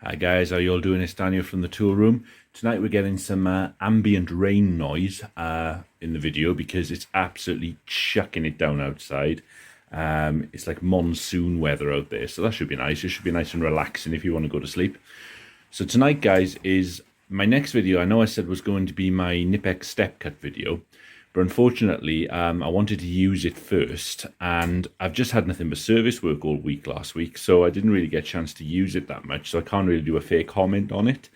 Hi guys, how you all doing? It's Daniel from the tool room. Tonight we're getting some ambient rain noise in the video because it's absolutely chucking it down outside. It's like monsoon weather out there, so that should be nice. It should be nice and relaxing if you want to go to sleep. So tonight, guys, is my next video. I know I said was going to be my Nippex step cut video, but unfortunately I wanted to use it first, and I've just had nothing but service work all week last week, so I didn't really get a chance to use it that much, so I can't really do a fair comment on it.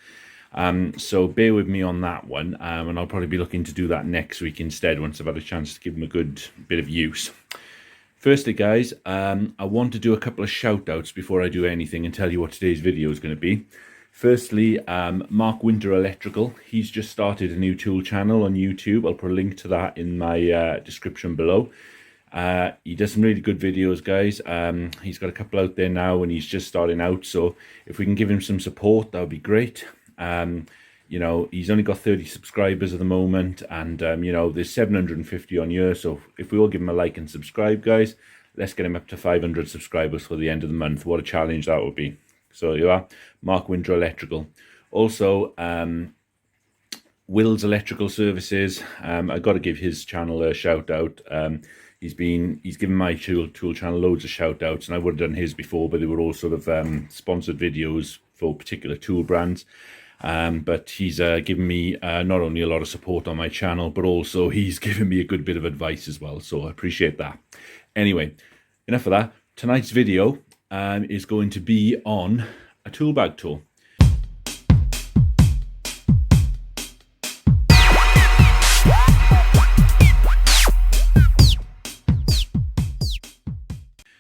So bear with me on that one, and I'll probably be looking to do that next week instead once I've had a chance to give them a good bit of use. Firstly, guys, I want to do a couple of shout outs before I do anything and tell you what today's video is going to be. Firstly, Mark Winter Electrical. He's just started a new tool channel on YouTube. I'll put a link to that in my description below. He does some really good videos, guys. He's got a couple out there now and he's just starting out. So if we can give him some support, that would be great. You know, he's only got 30 subscribers at the moment, and you know, there's 750 on here. So if we all give him a like and subscribe, guys, let's get him up to 500 subscribers for the end of the month. What a challenge that would be. So you are Mark Winter Electrical. Also, Will's Electrical Services. I got to give his channel a shout out. He's given my tool channel loads of shout outs, and I would have done his before, but they were all sort of sponsored videos for particular tool brands. But he's given me not only a lot of support on my channel, but also he's given me a good bit of advice as well. So I appreciate that. Anyway, enough of that. Tonight's video is going to be on a tool bag tool.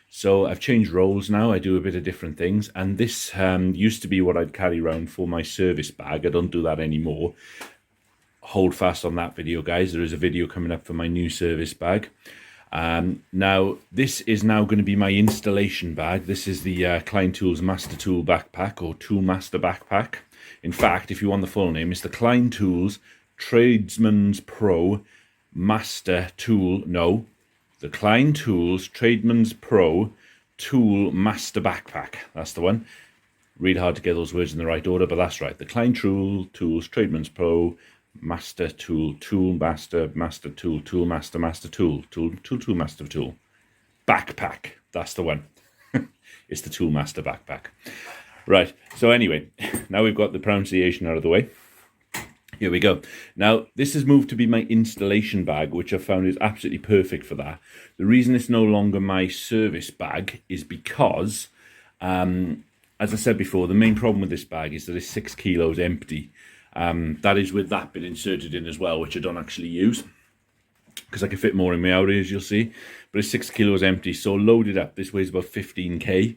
So I've changed roles now. I do a bit of different things, and this used to be what I'd carry around for my service bag. I don't do that anymore. Hold fast on that video, guys. There is a video coming up for my new service bag. Now, this is now going to be my installation bag. This is the Klein Tools Master Tool Backpack, or Tool Master Backpack. In fact, if you want the full name, it's the Klein Tools Tradesman's Pro Master Tool. No, the Klein Tools Tradesman's Pro Tool Master Backpack. That's the one. Really hard to get those words in the right order, but that's right. The Klein Tools Tradesman's Pro Master Tool, Tool Master, Master Tool, Tool Master, Master Tool, Tool Master Tool Backpack. That's the one. It's the Tool Master Backpack. Right, so anyway, now we've got the pronunciation out of the way. Here we go. Now, this has moved to be my installation bag, which I found is absolutely perfect for that. The reason it's no longer my service bag is because, as I said before, the main problem with this bag is that it's 6 kilos empty. That is with that bit inserted in as well, which I don't actually use because I can fit more in my outer, as you'll see. But it's 6 kilos empty, so loaded up, this weighs about 15k,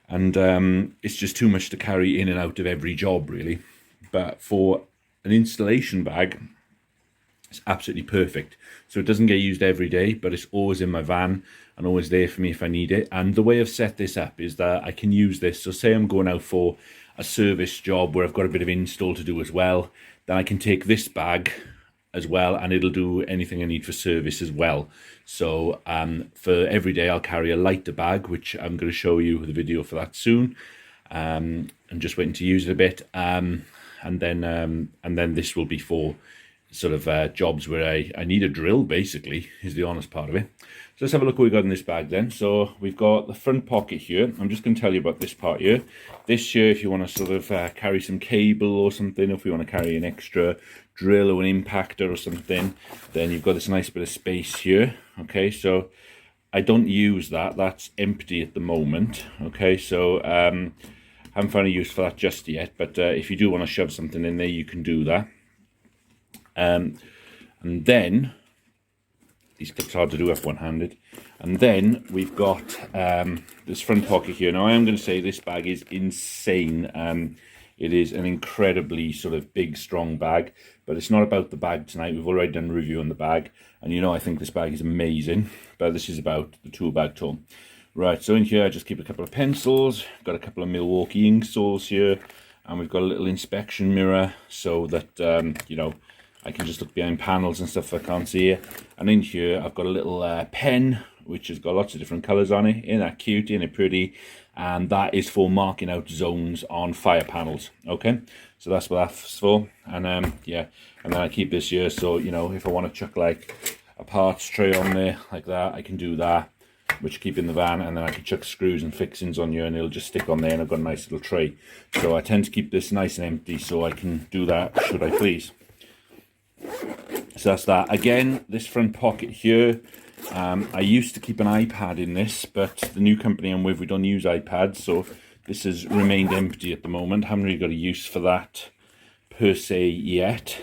and it's just too much to carry in and out of every job, really. But for an installation bag, it's absolutely perfect. So it doesn't get used every day, but it's always in my van and always there for me if I need it. And the way I've set this up is that I can use this. So say I'm going out for a service job where I've got a bit of install to do as well, then I can take this bag as well, and it'll do anything I need for service as well. So for every day I'll carry a lighter bag, which I'm going to show you the video for that soon. I'm just waiting to use it a bit, and then this will be for sort of jobs where I need a drill, basically, is the honest part of it. So let's have a look what we've got in this bag then. So we've got the front pocket here. I'm just going to tell you about this part here. This here, if you want to sort of carry some cable or something, if you want to carry an extra drill or an impactor or something, then you've got this nice bit of space here. Okay, so I don't use that. That's empty at the moment. Okay, so haven't found a use for that just yet, but if you do want to shove something in there, you can do that. And then these clips are hard to do if one-handed. And then we've got this front pocket here. Now I am going to say this bag is insane. It is an incredibly sort of big, strong bag, but it's not about the bag tonight. We've already done a review on the bag, and you know I think this bag is amazing, but this is about the tool bag tool. Right, so in here I just keep a couple of pencils, got a couple of Milwaukee ink saws here, and we've got a little inspection mirror so that, you know, I can just look behind panels and stuff if I can't see it. And in here I've got a little pen, which has got lots of different colours on it. Isn't that cute? Isn't it pretty? And that is for marking out zones on fire panels. Okay, so that's what that's for. And yeah, and then I keep this here, so you know, if I want to chuck like a parts tray on there like that, I can do that, which keep in the van, and then I can chuck screws and fixings on here and it'll just stick on there, and I've got a nice little tray. So I tend to keep this nice and empty so I can do that should I please. So that's that. Again, this front pocket here, I used to keep an iPad in this, but the new company I'm with, we don't use iPads, so this has remained empty at the moment. Haven't really got a use for that per se yet.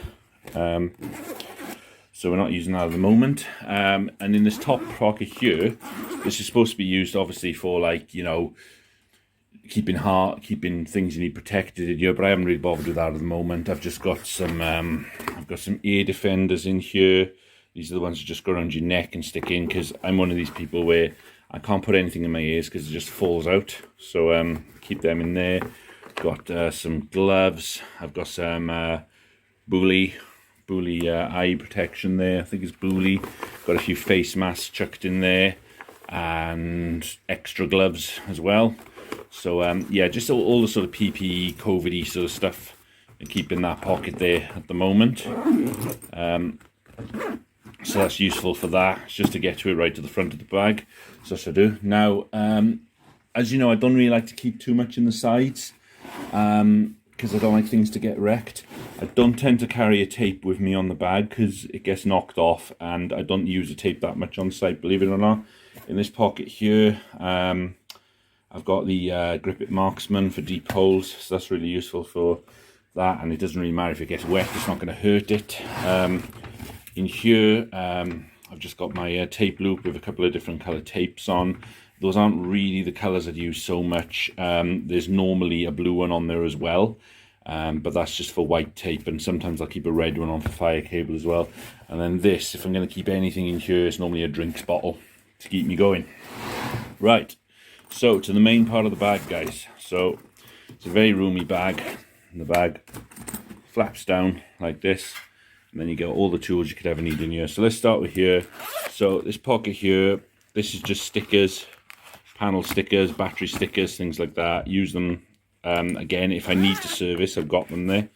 So we're not using that at the moment. And in this top pocket here, this is supposed to be used obviously for, like, you know, keeping things you need protected in here, but I haven't really bothered with that at the moment. I've just got some ear defenders in here. These are the ones that just go around your neck and stick in, because I'm one of these people where I can't put anything in my ears because it just falls out. So keep them in there. Got some gloves. I've got some bully eye protection there. I think it's bully. Got a few face masks chucked in there and extra gloves as well. So yeah, just all the sort of PPE, COVID-y sort of stuff, and keep in that pocket there at the moment. So that's useful for that. It's just to get to it right to the front of the bag. So that's what I do. Now, as you know, I don't really like to keep too much in the sides, because I don't like things to get wrecked. I don't tend to carry a tape with me on the bag because it gets knocked off, and I don't use a tape that much on site, believe it or not. In this pocket here, I've got the Grip It Marksman for deep holes, so that's really useful for that, and it doesn't really matter if it gets wet, it's not going to hurt it. In here, I've just got my tape loop with a couple of different colour tapes on. Those aren't really the colours I'd use so much. There's normally a blue one on there as well, but that's just for white tape, and sometimes I'll keep a red one on for fire cable as well. And then this, if I'm going to keep anything in here, it's normally a drinks bottle to keep me going. Right, so to the main part of the bag, guys. So it's a very roomy bag, and the bag flaps down like this, and then you get all the tools you could ever need in here. So let's start with here. So this pocket here, this is just stickers, panel stickers, battery stickers, things like that. Use them again if I need to service, I've got them there.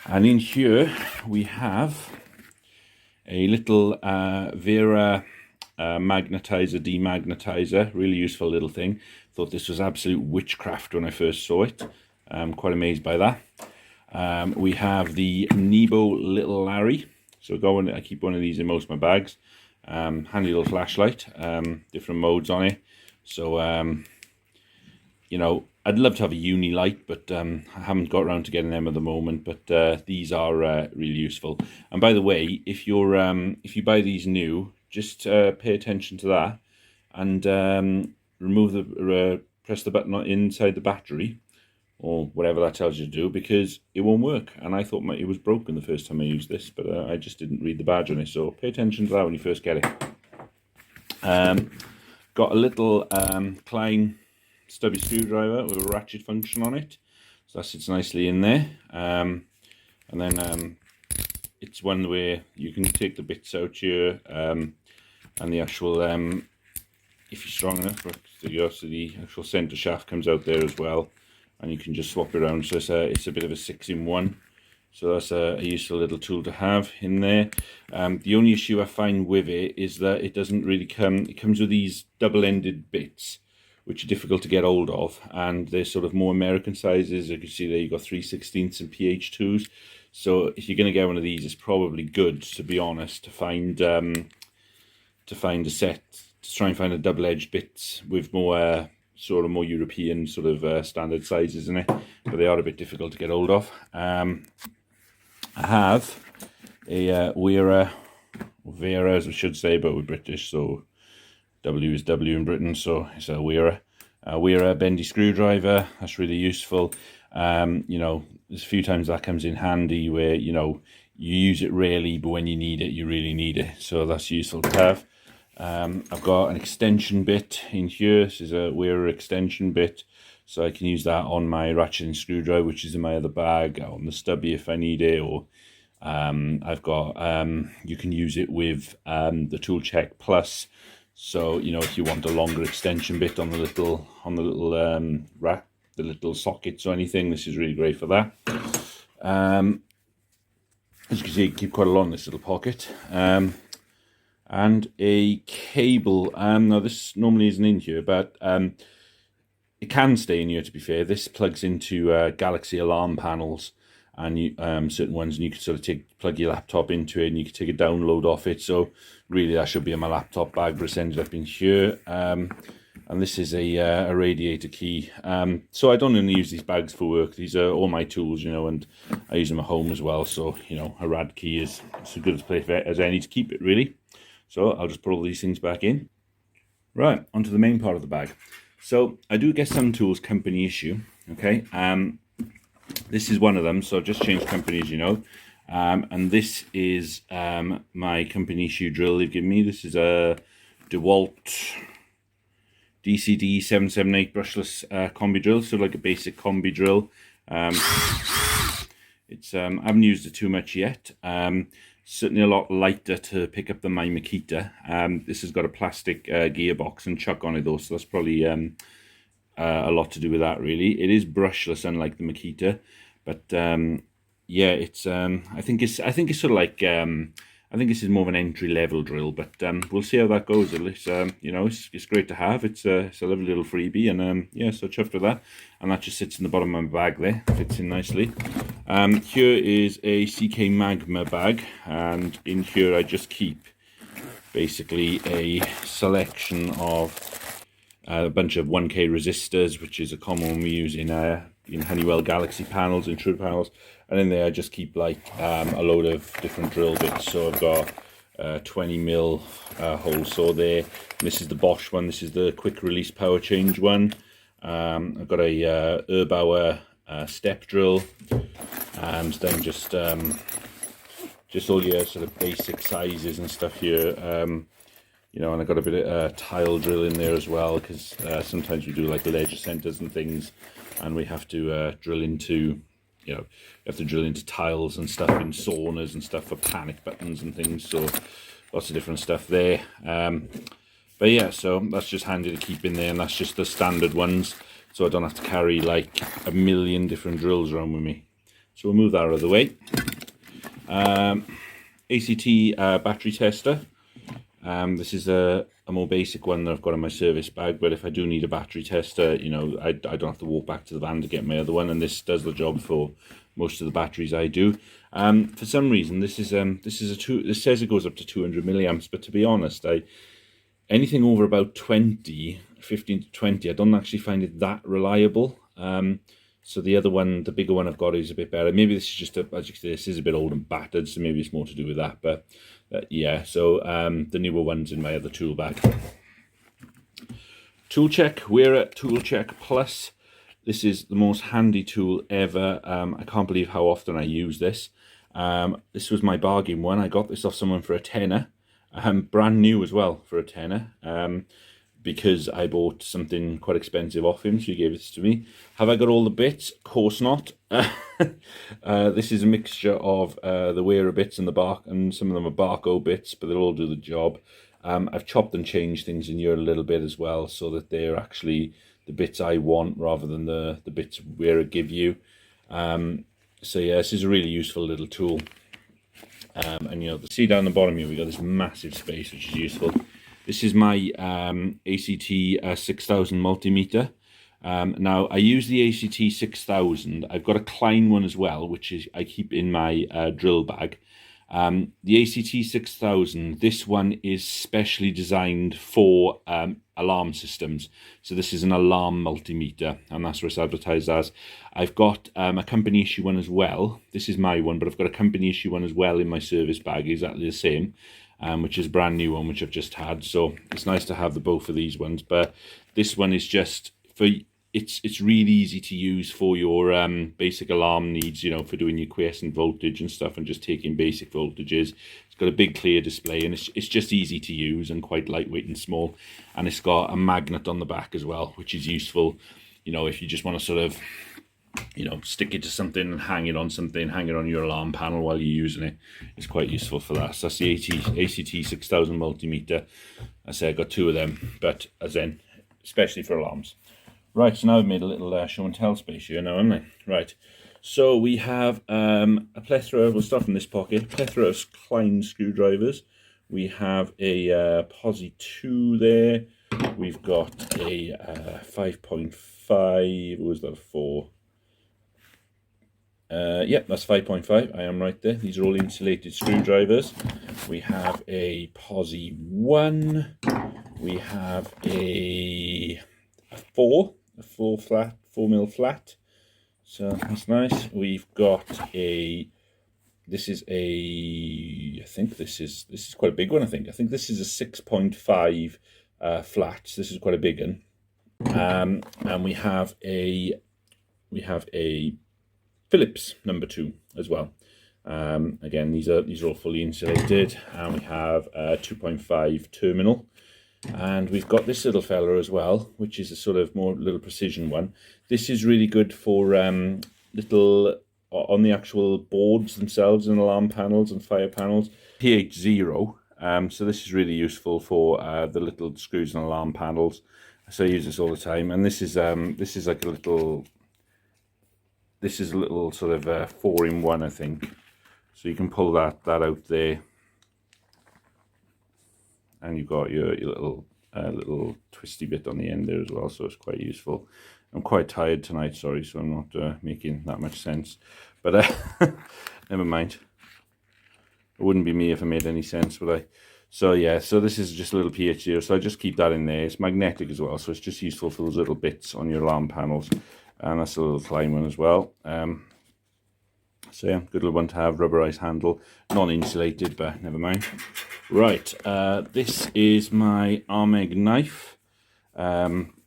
And in here we have a little Vera magnetizer, demagnetizer, really useful little thing. Thought this was absolute witchcraft when I first saw it. I'm quite amazed by that. We have the Nebo Little Larry. So I keep one of these in most of my bags. Handy little flashlight, different modes on it. So you know, I'd love to have a uni light, but I haven't got around to getting them at the moment. But these are really useful. And by the way, if you buy these new, just pay attention to that, and press the button inside the battery, or whatever that tells you to do, because it won't work. And I thought it was broken the first time I used this, but I just didn't read the badge on it. So pay attention to that when you first get it. Got a little Klein stubby screwdriver with a ratchet function on it, so that sits nicely in there. And then it's one where you can take the bits out here, and the actual, if you're strong enough, the actual center shaft comes out there as well, and you can just swap it around. So it's a bit of a 6-in-1. So that's a useful little tool to have in there. The only issue I find with it is that it doesn't really it comes with these double-ended bits, which are difficult to get hold of, and they're sort of more American sizes. You can see there you've got 3/16 and PH2s. So if you're going to get one of these, it's probably good, to be honest, to find a set, to try and find a double-edged bits with more sort of more European sort of standard sizes in it, but they are a bit difficult to get hold of. I have a Vera, as we should say, but we're British, so W is W in Britain, so it's a Vera bendy screwdriver. That's really useful. You know, there's a few times that comes in handy where, you know, you use it rarely, but when you need it, you really need it. So that's useful to have. I've got an extension bit in here. This is a Vera extension bit, so I can use that on my ratcheting screwdriver, which is in my other bag, on the stubby if I need it, or I've got you can use it with the Tool Check Plus So, you know, if you want a longer extension bit on the little rack, the little sockets or anything, this is really great for that. As you can see, keep quite a lot in this little pocket. And a cable. Now this normally isn't in here, but it can stay in here, to be fair. This plugs into Galaxy alarm panels, and you, certain ones, and you can sort of plug your laptop into it, and you can take a download off it. So really that should be in my laptop bag, but it's ended up in here. And this is a radiator key. So I don't only use these bags for work. These are all my tools, you know, and I use them at home as well. So, you know, a rad key is as good a place as any to keep it, really. So I'll just put all these things back in. Right, onto the main part of the bag. So I do get some tools company issue, okay? This is one of them, so I've just changed companies, you know. And this is my company issue drill they've given me. This is a DeWalt DCD 778 brushless combi drill, so like a basic combi drill. It's I haven't used it too much yet. Certainly a lot lighter to pick up than my Makita. This has got a plastic gearbox and chuck on it though, so that's probably a lot to do with that, really. It is brushless, unlike the Makita, but yeah, it's I think it's sort of like I think this is more of an entry-level drill, but we'll see how that goes. At least, you know, it's great to have. It's a lovely little freebie, and yeah, so chuffed with that. And that just sits in the bottom of my bag there, fits in nicely. Here is a CK Magma bag, and in here I just keep basically a selection of a bunch of 1K resistors, which is a common one we use in Honeywell Galaxy panels, intruder panels. And in there I just keep like a load of different drill bits. So I've got 20mm hole saw there. This is the Bosch one. This is the quick release power change one. I've got a Erbauer step drill, and then just all your sort of basic sizes and stuff here. You know, and I've got a bit of tile drill in there as well, because sometimes we do like leisure centres and things, and we have to drill into, you know, you have to drill into tiles and stuff in saunas and stuff for panic buttons and things, so lots of different stuff there. But yeah, so that's just handy to keep in there, and that's just the standard ones, so I don't have to carry like a million different drills around with me. So we'll move that out of the way. ACT battery tester. This is a more basic one that I've got in my service bag, but if I do need a battery tester, you know, I don't have to walk back to the van to get my other one, and this does the job for most of the batteries I do. For some reason, this says it goes up to 200 milliamps, but to be honest, anything over about 15 to 20, I don't actually find it that reliable. So the other one, the bigger one I've got, is a bit better. Maybe this is just as you can see, this is a bit old and battered, so maybe it's more to do with that. But yeah, so the newer one's in my other tool bag. Tool check. We're at Tool Check Plus. This is the most handy tool ever. I can't believe how often I use this. This was my bargain one. I got this off someone for a tenner. Brand new as well for a tenner. Because I bought something quite expensive off him, so he gave this to me. Have I got all the bits? Of course not. This is a mixture of the wearer bits and the bark, and some of them are Barco bits, but they'll all do the job. I've chopped and changed things in here a little bit as well, so that they're actually the bits I want rather than the bits wearer give you. So yeah, this is a really useful little tool. And you know, see down the bottom here, we got this massive space, which is useful. This is my ACT 6000 multimeter. Now, I use the ACT 6000. I've got a Klein one as well, which is I keep in my drill bag. The ACT 6000, this one is specially designed for alarm systems. So this is an alarm multimeter, and that's what it's advertised as. I've got a company issue one as well. This is my one, but I've got a company issue one as well in my service bag, exactly the same. Which is a brand new one, which I've just had. So it's nice to have the both of these ones. But this one is just for, it's really easy to use for your basic alarm needs, you know, for doing your quiescent voltage and stuff, and just taking basic voltages. It's got a big clear display, and it's just easy to use and quite lightweight and small. And it's got a magnet on the back as well, which is useful, you know, if you just want to sort of you know, stick it to something and hang it on something, hang it on your alarm panel while you're using it. It's quite useful for that. So that's the ACT 6000 multimeter. I say I got 2 of them, but as in, especially for alarms. Right, so now I've made a little show and tell space here now, haven't I? Right, so we have a plethora, we'll start from this pocket, plethora of Klein screwdrivers. We have a Posi 2 there. We've got a 5.5, what was that, 4? Yep, that's 5.5. I am right there. These are all insulated screwdrivers. We have a Posi 1. We have a 4 flat, 4mm flat. So that's nice. We've got a. This is a. I think this is quite a big one. I think this is a 6.5 flat. So this is quite a big one. And we have a Phillips number 2 as well. Again, these are all fully insulated, and we have a 2.5 terminal, and we've got this little fella as well, which is a sort of more little precision one. This is really good for little on the actual boards themselves and alarm panels and fire panels. PH0. So this is really useful for the little screws and alarm panels. So I use this all the time, and this is like a little. This is a little sort of 4-in-1, I think. So you can pull that out there, and you've got your little twisty bit on the end there as well. So it's quite useful. I'm quite tired tonight, sorry, so I'm not making that much sense. But never mind. It wouldn't be me if I made any sense, would I? So yeah, so this is just a little PH0. So I just keep that in there. It's magnetic as well, so it's just useful for those little bits on your alarm panels. And that's a little Klein one as well. So yeah, good little one to have, rubberized handle, non-insulated, but never mind. Right, this is my Armeg knife.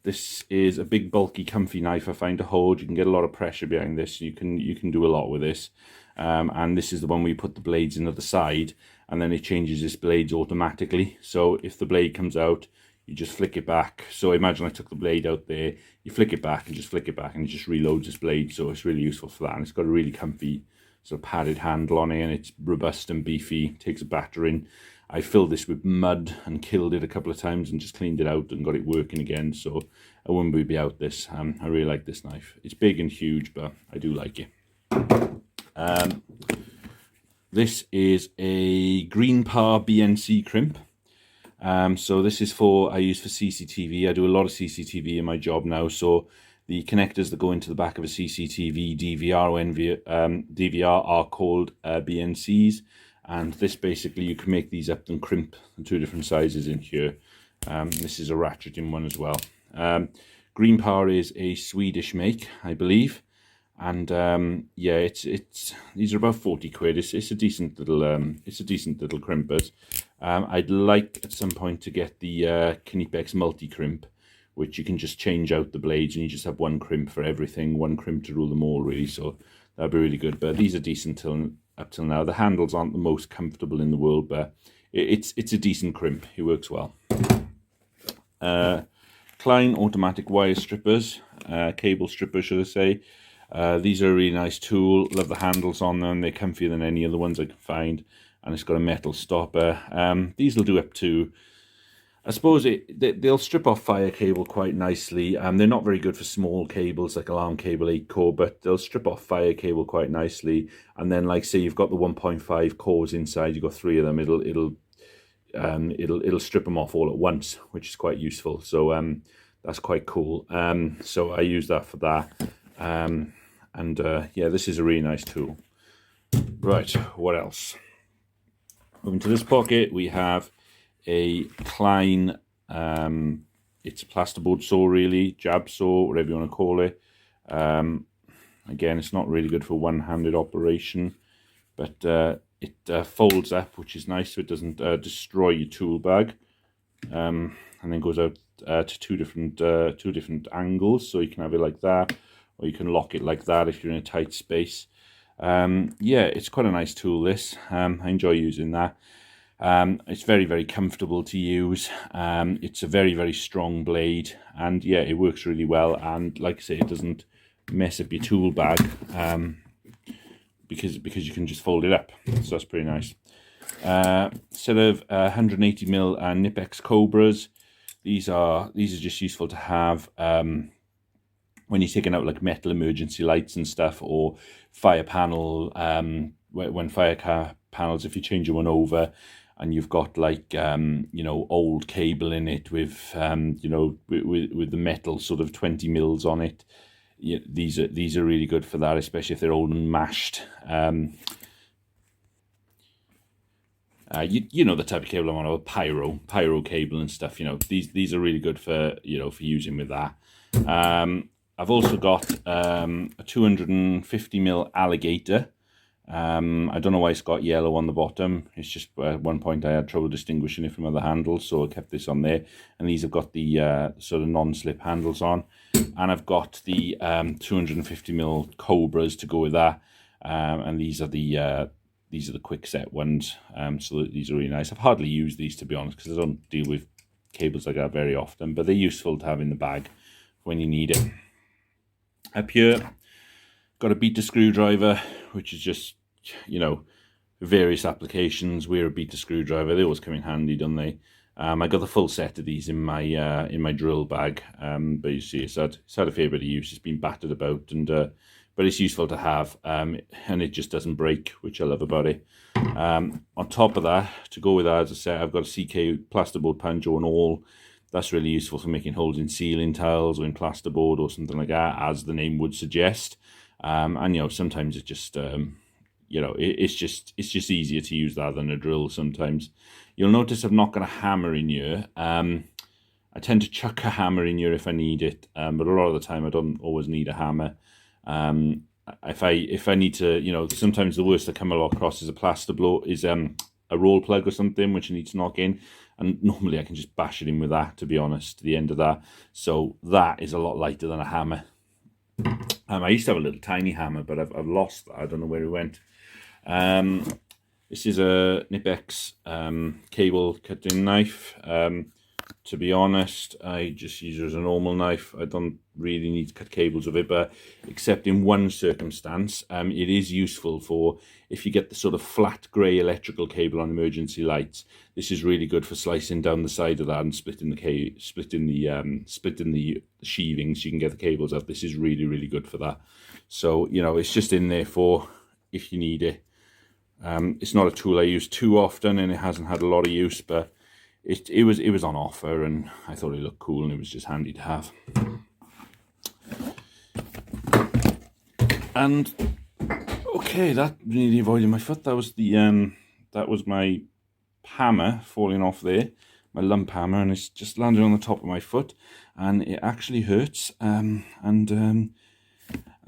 This is a big, bulky, comfy knife I find to hold. You can get a lot of pressure behind this. You can do a lot with this. And this is the one where you put the blades into the side, and then it changes its blades automatically. So if the blade comes out, you just flick it back. So imagine I took the blade out there, you flick it back and just flick it back, and it just reloads its blade. So it's really useful for that. And it's got a really comfy sort of padded handle on it, and it's robust and beefy. It takes a battering. I filled this with mud and killed it a couple of times and just cleaned it out and got it working again. So I wouldn't be out this. I really like this knife. It's big and huge, but I do like it. This is a Green Par BNC crimp. So this is I use for CCTV. I do a lot of CCTV in my job now. So the connectors that go into the back of a CCTV, DVR, or DVR are called BNCs. And this basically, you can make these up and crimp in 2 different sizes in here. This is a ratcheting one as well. Green Par is a Swedish make, I believe. And yeah, these are about 40 quid. It's a decent little crimpers. I'd like at some point to get the Nippex multi crimp, which you can just change out the blades and you just have 1 crimp for everything, 1 crimp to rule them all, really. So that'd be really good. But these are decent up till now. The handles aren't the most comfortable in the world, but it's a decent crimp. It works well. Klein automatic wire strippers, cable strippers, should I say. These are a really nice tool. Love the handles on them. They're comfier than any other ones I can find, and it's got a metal stopper. These will do up to, I suppose they'll strip off fire cable quite nicely. They're not very good for small cables like alarm cable 8-core, but they'll strip off fire cable quite nicely. And then, like, say you've got the 1.5 cores inside, you've got 3 of them. It'll strip them off all at once, which is quite useful. So that's quite cool. So I use that for that. Yeah, this is a really nice tool. Right, what else? Moving to this pocket, we have a Klein, it's a plasterboard saw, really, jab saw, whatever you want to call it. Again, it's not really good for one-handed operation, but it folds up, which is nice, so it doesn't destroy your tool bag, and then goes out to two different angles, so you can have it like that, or you can lock it like that if you're in a tight space. Yeah, it's quite a nice tool, this. I enjoy using that. It's very, very comfortable to use. It's a very, very strong blade, and yeah, it works really well. And like I say, it doesn't mess up your tool bag, because you can just fold it up. So that's pretty nice. Set of 180mm Nippex Cobras. These are just useful to have when you're taking out like metal emergency lights and stuff, or fire panel, when fire panels, if you're changing one over and you've got like you know, old cable in it with you know, with the metal sort of 20 mils on it. Yeah, these are really good for that, especially if they're old and mashed. You know the type of cable I'm on, a pyro cable and stuff. You know, these are really good for, you know, for using with that. I've also got a 250mm Alligator. I don't know why it's got yellow on the bottom. It's just at one point I had trouble distinguishing it from other handles, so I kept this on there. And these have got the sort of non-slip handles on. And I've got the 250mm Cobras to go with that. And these are the quick set ones. So these are really nice. I've hardly used these, to be honest, because I don't deal with cables like that very often. But they're useful to have in the bag when you need it. Up here, got a beta screwdriver, which is just, you know, various applications. We're a beta screwdriver. They always come in handy, don't they? I got the full set of these in my drill bag, but you see, it's had a fair bit of use. It's been battered about, and but it's useful to have, and it just doesn't break, which I love about it. On top of that, to go with that, as I said, I've got a CK plasterboard punch and all. That's really useful for making holes in ceiling tiles or in plasterboard or something like that, as the name would suggest. And you know, sometimes it's just you know, it's just easier to use that than a drill sometimes. You'll notice I've not got a hammer in here. I tend to chuck a hammer in here if I need it, but a lot of the time I don't always need a hammer. If I need to, you know, sometimes the worst I come across is a roll plug or something which I need to knock in, and normally I can just bash it in with that, to be honest, the end of that. So that is a lot lighter than a hammer. I used to have a little tiny hammer, but I've lost that. I don't know where it went. This is a Nippex cable cutting knife. To be honest, I just use it as a normal knife. I don't really need to cut cables with it, but except in one circumstance, it is useful for if you get the sort of flat grey electrical cable on emergency lights. This is really good for slicing down the side of that and splitting the sheathings. You can get the cables out. This is really, really good for that. So, you know, it's just in there for if you need it. It's not a tool I use too often, and it hasn't had a lot of use, but it was on offer, and I thought it looked cool, and it was just handy to have. And okay, that nearly avoided my foot. That was my hammer falling off there, my lump hammer, and it's just landed on the top of my foot, and it actually hurts. And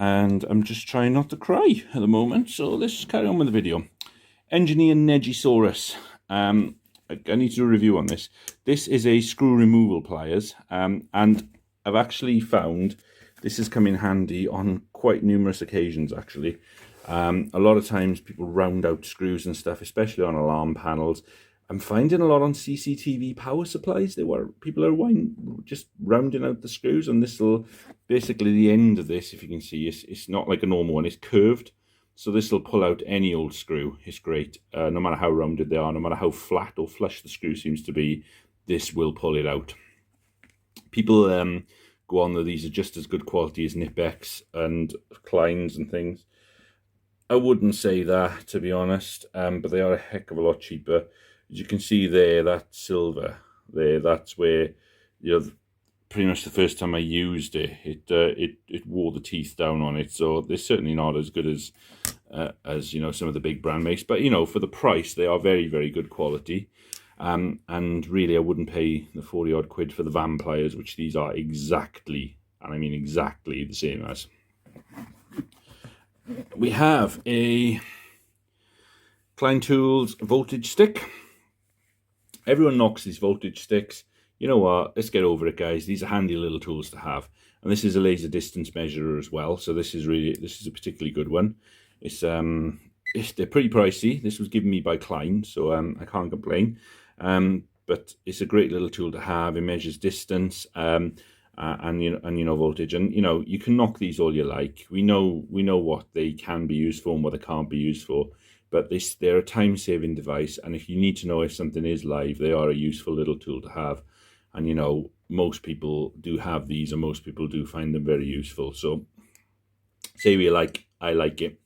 I'm just trying not to cry at the moment, so let's just carry on with the video. Engineer Negisaurus. I need to do a review on this. This is a screw removal pliers, and I've actually found this has come in handy on quite numerous occasions, actually. A lot of times people round out screws and stuff, especially on alarm panels. I'm finding a lot on CCTV power supplies. People are just rounding out the screws, and this will basically, the end of this, if you can see, it's not like a normal one, it's curved. So this will pull out any old screw. It's great. No matter how rounded they are, no matter how flat or flush the screw seems to be, this will pull it out. People go on that these are just as good quality as Nippex and Klein's and things. I wouldn't say that, to be honest, but they are a heck of a lot cheaper. As you can see there, that silver there, that's where, you know, pretty much the first time I used it, it wore the teeth down on it. So they're certainly not as good as you know, some of the big brand makes, but you know, for the price, they are very, very good quality. And really, I wouldn't pay the 40 odd quid for the van pliers, which these are exactly, and I mean exactly the same as. We have a Klein Tools voltage stick. Everyone knocks these voltage sticks. You know what, let's get over it, guys. These are handy little tools to have. And this is a laser distance measurer as well, so this is a particularly good one. They're pretty pricey. This was given me by Klein, so I can't complain. But it's a great little tool to have. It measures distance, and and voltage, and you can knock these all you like. We know what they can be used for and what they can't be used for, but they're a time-saving device, and if you need to know if something is live, they are a useful little tool to have. And most people do have these, and most people do find them very useful. So say what you like, I like it.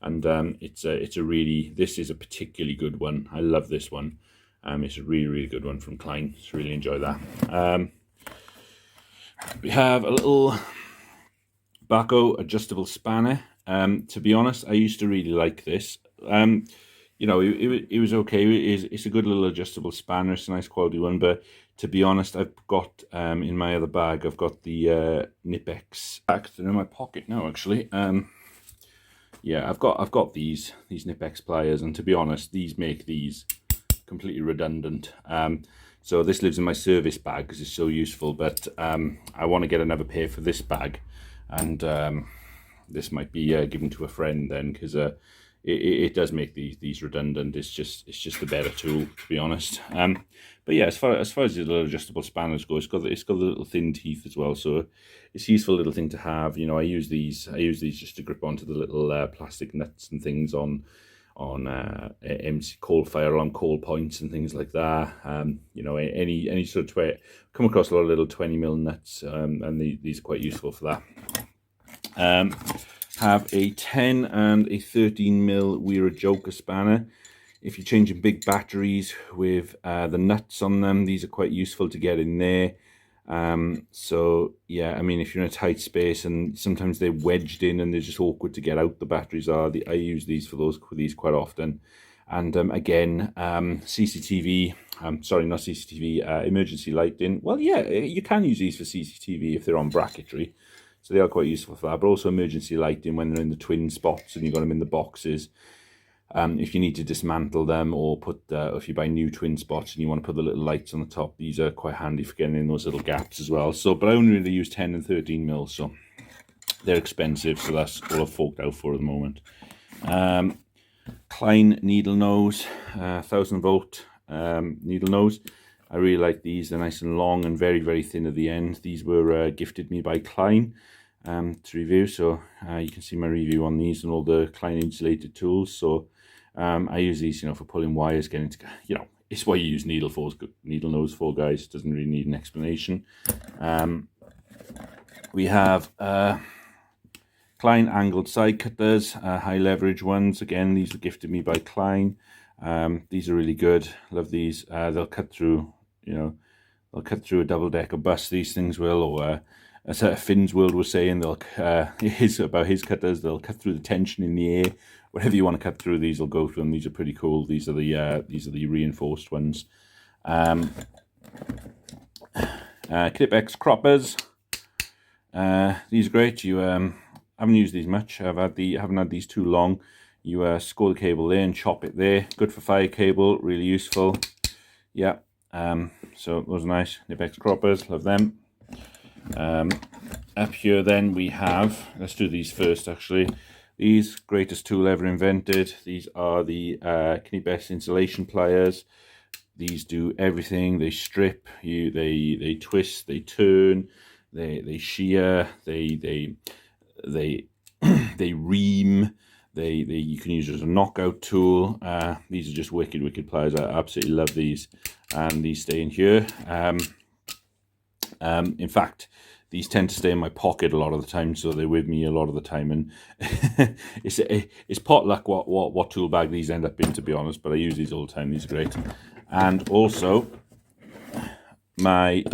And this is a particularly good one. I love this one. It's a really, really good one from Klein. Just really enjoy that. We have a little Baco adjustable spanner. To be honest, I used to really like this. It was okay. It's a good little adjustable spanner. It's a nice quality one. But to be honest, I've got in my other bag, I've got the Nippex. They're in my pocket now, actually. Yeah, I've got these Nippex pliers, and to be honest, these make these completely redundant. So this lives in my service bag because it's so useful, but I want to get another pair for this bag, and this might be given to a friend then, because it does make these redundant. It's just a better tool, to be honest. But yeah, as far as the little adjustable spanners go, it's got the little thin teeth as well, so it's a useful little thing to have. I use these just to grip onto the little plastic nuts and things on MC coal fire alarm coal points and things like that. Any sort of come across a lot of little 20mm nuts, and these are quite useful for that. Have a 10 and a 13mm Weir Joker spanner. If you're changing big batteries with the nuts on them, these are quite useful to get in there. So yeah, I mean, if you're in a tight space and sometimes they're wedged in and they're just awkward to get out, the batteries are. I use these for these quite often. And again, CCTV, sorry, not CCTV, emergency lighting. Well, yeah, you can use these for CCTV if they're on bracketry. So they are quite useful for that, but also emergency lighting when they're in the twin spots and you've got them in the boxes. If you need to dismantle them, or if you buy new twin spots and you want to put the little lights on the top, these are quite handy for getting in those little gaps as well. So, but I only really use 10 and 13mm, so they're expensive, so that's all I've forked out for at the moment. Klein needle nose, 1000-volt needle nose. I really like these. They're nice and long and very, very thin at the end. These were gifted me by Klein to review, so you can see my review on these and all the Klein insulated tools. So I use these, for pulling wires, it's what you use needle nose for, guys. It doesn't really need an explanation. We have Klein angled side cutters, high leverage ones. Again, these were gifted me by Klein. These are really good. Love these. They'll cut through, they'll cut through a double-decker bus. These things will, or as Finn's World was saying, about his cutters, they'll cut through the tension in the air. Whatever you want to cut through, these will go through, and these are pretty cool. These are the reinforced ones. ClipX croppers. These are great. You haven't used these much. Haven't had these too long. You score the cable there and chop it there. Good for fire cable, really useful. Yeah. So those are nice. Nippex croppers, love them. Up here then we have, let's do these first actually. These, greatest tool ever invented. These are the Cobras insulation pliers. These do everything. They strip, they twist, they turn, they shear, they ream. You can use it as a knockout tool. These are just wicked pliers. I absolutely love these, and these stay in here. In fact, these tend to stay in my pocket a lot of the time, so they're with me a lot of the time. And it's potluck what tool bag these end up in, to be honest. But I use these all the time. These are great. And also my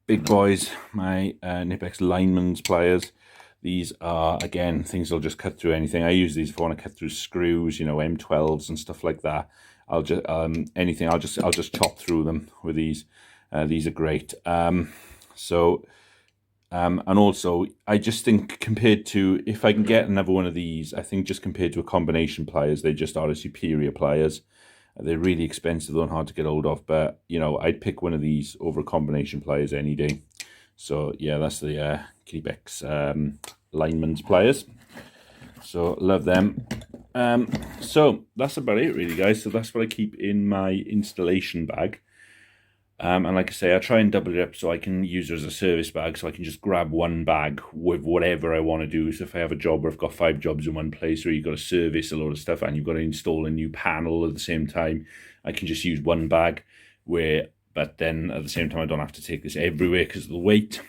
big boys, my Nippex lineman's pliers. These are, again, things that'll just cut through anything. I use these for when I cut through screws, M12s and stuff like that. I'll just anything. I'll just chop through them with these. These are great. And also, I just think compared to, if I can get another one of these, I think just compared to a combination pliers, they just are a superior pliers. They're really expensive though and hard to get hold of, but I'd pick one of these over a combination pliers any day. So yeah, that's the ClipX lineman's pliers. So love them. So that's about it really, guys. So that's what I keep in my installation bag. And like I say, I try and double it up so I can use it as a service bag, so I can just grab one bag with whatever I want to do. So if I have a job where I've got 5 jobs in one place, or you've got to service a load of stuff and you've got to install a new panel at the same time, I can just use one bag. But then at the same time, I don't have to take this everywhere because of the weight,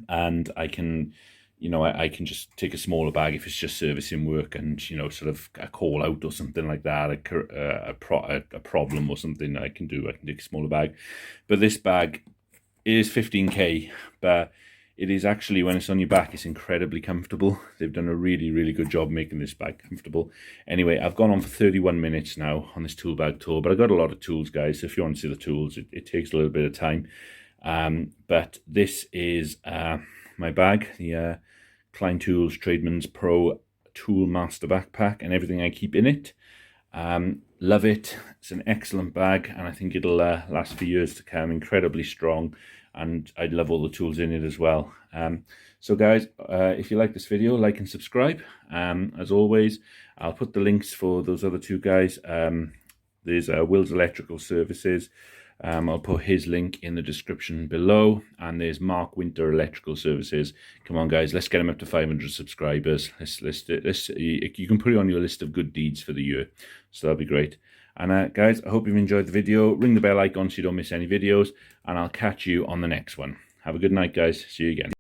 and I can, I can just take a smaller bag if it's just servicing work and, sort of a call out or something like that, a problem or something I can take a smaller bag. But this bag is 15k, but it is actually, when it's on your back, it's incredibly comfortable. They've done a really, really good job making this bag comfortable. Anyway, I've gone on for 31 minutes now on this tool bag tour, but I got a lot of tools, guys. So if you want to see the tools, it takes a little bit of time. But this is my bag, the Klein Tools Tradesman's Pro Tool Master Backpack, and everything I keep in it. Love it. It's an excellent bag, and I think it'll last for years to come. Incredibly strong, and I love all the tools in it as well. So guys, if you like this video, like and subscribe. As always, I'll put the links for those other two guys. There's Will's Electrical Services. I'll put his link in the description below, and there's Mark Winter Electrical Services. Come on, guys, let's get him up to 500 subscribers. You can put it on your list of good deeds for the year, so that'll be great. And guys, I hope you've enjoyed the video. Ring the bell icon so you don't miss any videos, and I'll catch you on the next one. Have a good night, guys. See you again.